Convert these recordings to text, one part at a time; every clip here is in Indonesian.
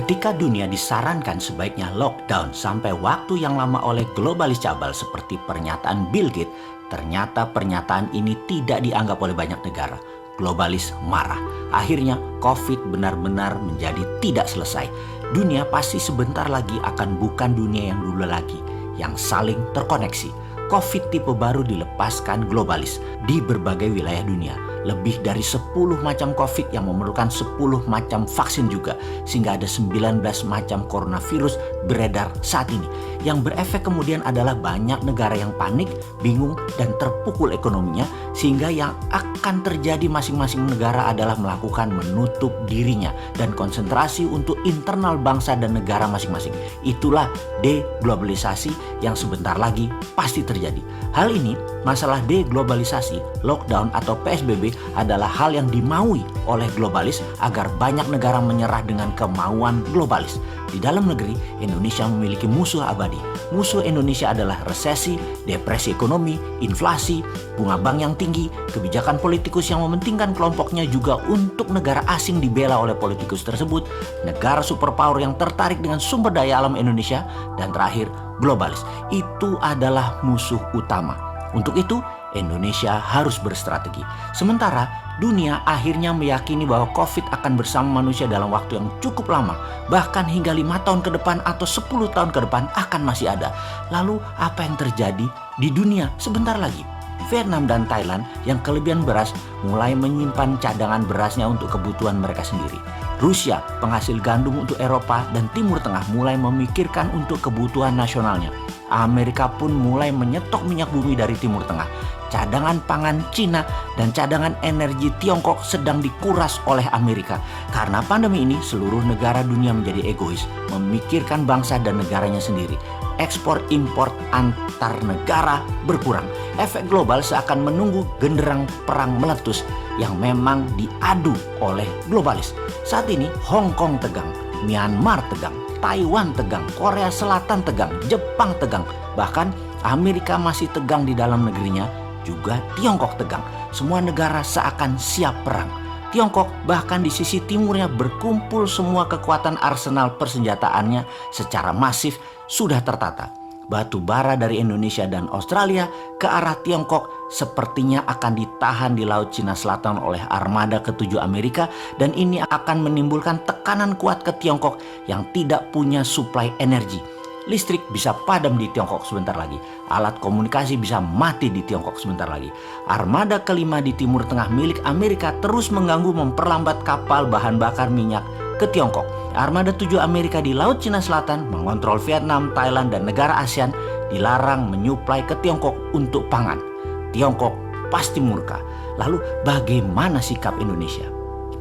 Ketika dunia disarankan sebaiknya lockdown sampai waktu yang lama oleh globalis cabal seperti pernyataan Bill Gates, ternyata pernyataan ini tidak dianggap oleh banyak negara. Globalis marah. Akhirnya COVID benar-benar menjadi tidak selesai. Dunia pasti sebentar lagi akan bukan dunia yang dulu lagi, yang saling terkoneksi. COVID tipe baru dilepaskan globalis di berbagai wilayah dunia. Lebih dari 10 macam COVID yang memerlukan 10 macam vaksin juga. Sehingga ada 19 macam coronavirus beredar saat ini. Yang berefek kemudian adalah banyak negara yang panik, bingung, dan terpukul ekonominya. Sehingga yang akan terjadi masing-masing negara adalah melakukan menutup dirinya dan konsentrasi untuk internal bangsa dan negara masing-masing. Itulah deglobalisasi yang sebentar lagi pasti terjadi. Hal ini, masalah deglobalisasi, lockdown atau PSBB adalah hal yang dimaui oleh globalis agar banyak negara menyerah dengan kemauan globalis. Di dalam negeri, Indonesia memiliki musuh abadi. Musuh Indonesia adalah resesi, depresi ekonomi, inflasi, bunga bank yang tinggi, kebijakan politikus yang mementingkan kelompoknya juga untuk negara asing dibela oleh politikus tersebut, negara superpower yang tertarik dengan sumber daya alam Indonesia, dan terakhir, globalis. Itu adalah musuh utama. Untuk itu, Indonesia harus berstrategi. Sementara dunia akhirnya meyakini bahwa COVID akan bersama manusia dalam waktu yang cukup lama, bahkan hingga 5 tahun ke depan atau 10 tahun ke depan akan masih ada. Lalu apa yang terjadi di dunia sebentar lagi? Vietnam dan Thailand yang kelebihan beras mulai menyimpan cadangan berasnya untuk kebutuhan mereka sendiri. Rusia, penghasil gandum untuk Eropa dan Timur Tengah, mulai memikirkan untuk kebutuhan nasionalnya. Amerika pun mulai menyetok minyak bumi dari Timur Tengah. Cadangan pangan Cina dan cadangan energi Tiongkok sedang dikuras oleh Amerika. Karena pandemi ini, seluruh negara dunia menjadi egois, memikirkan bangsa dan negaranya sendiri. Ekspor-impor antar negara berkurang. Efek global seakan menunggu genderang perang meletus yang memang diadu oleh globalis. Saat ini Hong Kong tegang, Myanmar tegang, Taiwan tegang, Korea Selatan tegang, Jepang tegang. Bahkan Amerika masih tegang di dalam negerinya, juga Tiongkok tegang. Semua negara seakan siap perang. Tiongkok bahkan di sisi timurnya berkumpul semua kekuatan arsenal persenjataannya secara masif sudah tertata. Batu bara dari Indonesia dan Australia ke arah Tiongkok sepertinya akan ditahan di Laut Cina Selatan oleh armada ke-7 Amerika, dan ini akan menimbulkan tekanan kuat ke Tiongkok yang tidak punya suplai energi. Listrik bisa padam di Tiongkok sebentar lagi. Alat komunikasi bisa mati di Tiongkok sebentar lagi. Armada kelima di Timur Tengah milik Amerika terus mengganggu memperlambat kapal bahan bakar minyak ke Tiongkok. Armada 7 Amerika di Laut Cina Selatan mengontrol Vietnam, Thailand, dan negara ASEAN dilarang menyuplai ke Tiongkok untuk pangan. Tiongkok pasti murka. Lalu bagaimana sikap Indonesia?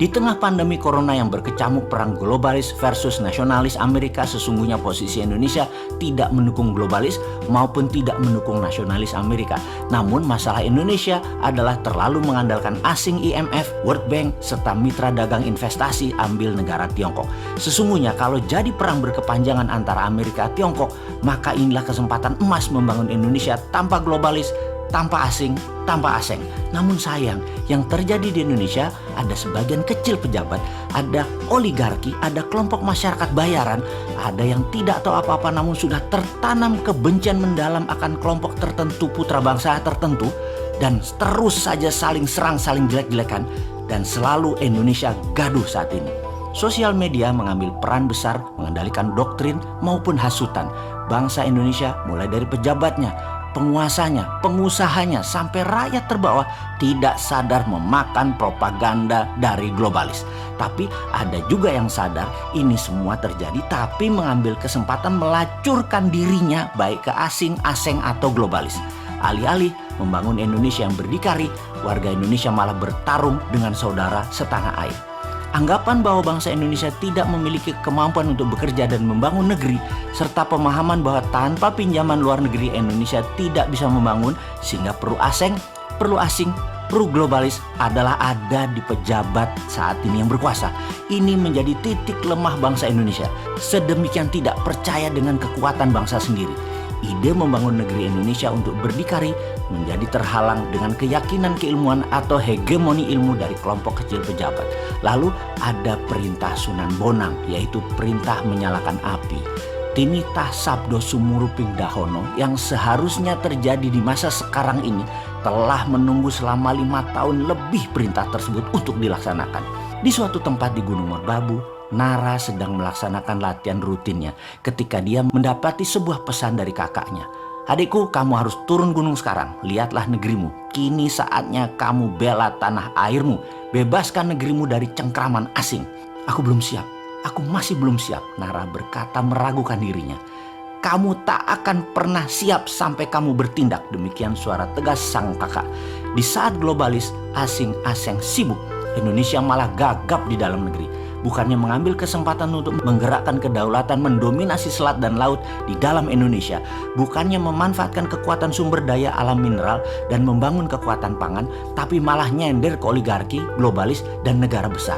Di tengah pandemi corona yang berkecamuk perang globalis versus nasionalis Amerika, sesungguhnya posisi Indonesia tidak mendukung globalis maupun tidak mendukung nasionalis Amerika. Namun masalah Indonesia adalah terlalu mengandalkan asing IMF, World Bank, serta mitra dagang investasi ambil negara Tiongkok. Sesungguhnya kalau jadi perang berkepanjangan antara Amerika dan Tiongkok, maka inilah kesempatan emas membangun Indonesia tanpa globalis, tanpa asing, tanpa asing. Namun sayang, yang terjadi di Indonesia ada sebagian kecil pejabat, ada oligarki, ada kelompok masyarakat bayaran, ada yang tidak tahu apa-apa namun sudah tertanam kebencian mendalam akan kelompok tertentu, putra bangsa tertentu, dan terus saja saling serang, saling jelek-jelekan, dan selalu Indonesia gaduh saat ini. Sosial media mengambil peran besar mengendalikan doktrin maupun hasutan. Bangsa Indonesia mulai dari pejabatnya, penguasanya, pengusahanya, sampai rakyat terbawah tidak sadar memakan propaganda dari globalis. Tapi ada juga yang sadar ini semua terjadi tapi mengambil kesempatan melacurkan dirinya baik ke asing atau globalis. Alih-alih membangun Indonesia yang berdikari, warga Indonesia malah bertarung dengan saudara setanah air. Anggapan bahwa bangsa Indonesia tidak memiliki kemampuan untuk bekerja dan membangun negeri, serta pemahaman bahwa tanpa pinjaman luar negeri Indonesia tidak bisa membangun, sehingga perlu asing, perlu globalis adalah ada di pejabat saat ini yang berkuasa. Ini menjadi titik lemah bangsa Indonesia. Sedemikian tidak percaya dengan kekuatan bangsa sendiri. ide membangun negeri Indonesia untuk berdikari menjadi terhalang dengan keyakinan keilmuan atau hegemoni ilmu dari kelompok kecil pejabat. Lalu ada perintah Sunan Bonang, yaitu perintah menyalakan api. Tinitah Sabdo Sumuruping Dahono yang seharusnya terjadi di masa sekarang ini telah menunggu selama 5 tahun lebih perintah tersebut untuk dilaksanakan. Di suatu tempat di Gunung Merbabu, Nara sedang melaksanakan latihan rutinnya ketika dia mendapati sebuah pesan dari kakaknya. Adikku, kamu harus turun gunung sekarang. Lihatlah negerimu. Kini saatnya kamu bela tanah airmu. Bebaskan negerimu dari cengkraman asing. Aku belum siap. Aku masih belum siap. Nara berkata meragukan dirinya. Kamu tak akan pernah siap sampai kamu bertindak. Demikian suara tegas sang kakak. Di saat globalis asing-asing sibuk, Indonesia malah gagap di dalam negeri. Bukannya mengambil kesempatan untuk menggerakkan kedaulatan mendominasi selat dan laut di dalam Indonesia. Bukannya memanfaatkan kekuatan sumber daya alam mineral dan membangun kekuatan pangan. Tapi malah nyender ke oligarki, globalis, dan negara besar.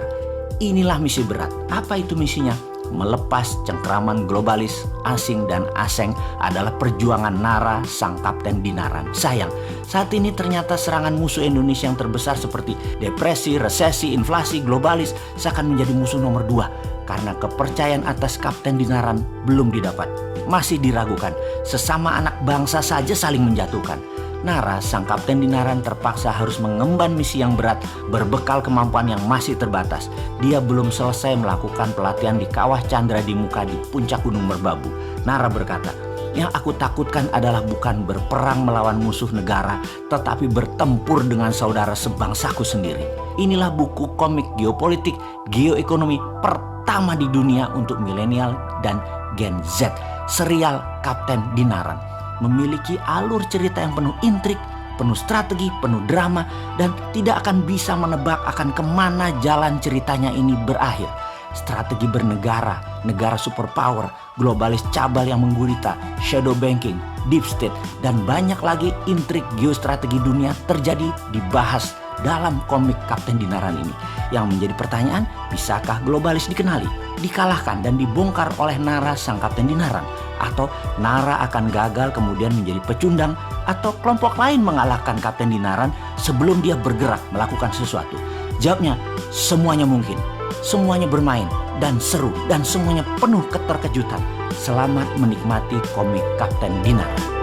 Inilah misi berat. Apa itu misinya? Melepas cengkraman globalis, asing dan aseng adalah perjuangan Nara sang kapten Dinaran. Sayang, saat ini ternyata serangan musuh Indonesia yang terbesar seperti depresi, resesi, inflasi, globalis seakan menjadi musuh nomor 2 karena kepercayaan atas kapten Dinaran belum didapat. Masih diragukan, sesama anak bangsa saja saling menjatuhkan. Nara, sang kapten Dinaran terpaksa harus mengemban misi yang berat berbekal kemampuan yang masih terbatas. Dia belum selesai melakukan pelatihan di Kawah Chandra di Muka di puncak Gunung Merbabu. Nara berkata, yang aku takutkan adalah bukan berperang melawan musuh negara, tetapi bertempur dengan saudara sebangsaku sendiri. Inilah buku komik geopolitik, geoekonomi pertama di dunia untuk milenial dan Gen Z, serial Kapten Dinaran. Memiliki alur cerita yang penuh intrik, penuh strategi, penuh drama, dan tidak akan bisa menebak akan kemana jalan ceritanya ini berakhir. Strategi bernegara, negara superpower, globalis cabal yang menggurita, shadow banking, deep state, dan banyak lagi intrik geostrategi dunia terjadi dibahas dalam komik Kapten Dinaran ini. Yang menjadi pertanyaan, bisakah globalis dikenali, dikalahkan, dan dibongkar oleh Nara sang Kapten Dinaran? Atau Nara akan gagal kemudian menjadi pecundang, atau kelompok lain mengalahkan Kapten Dinaran sebelum dia bergerak melakukan sesuatu? Jawabnya, semuanya mungkin. Semuanya bermain dan seru dan semuanya penuh keterkejutan. Selamat menikmati komik Kapten Dinaran.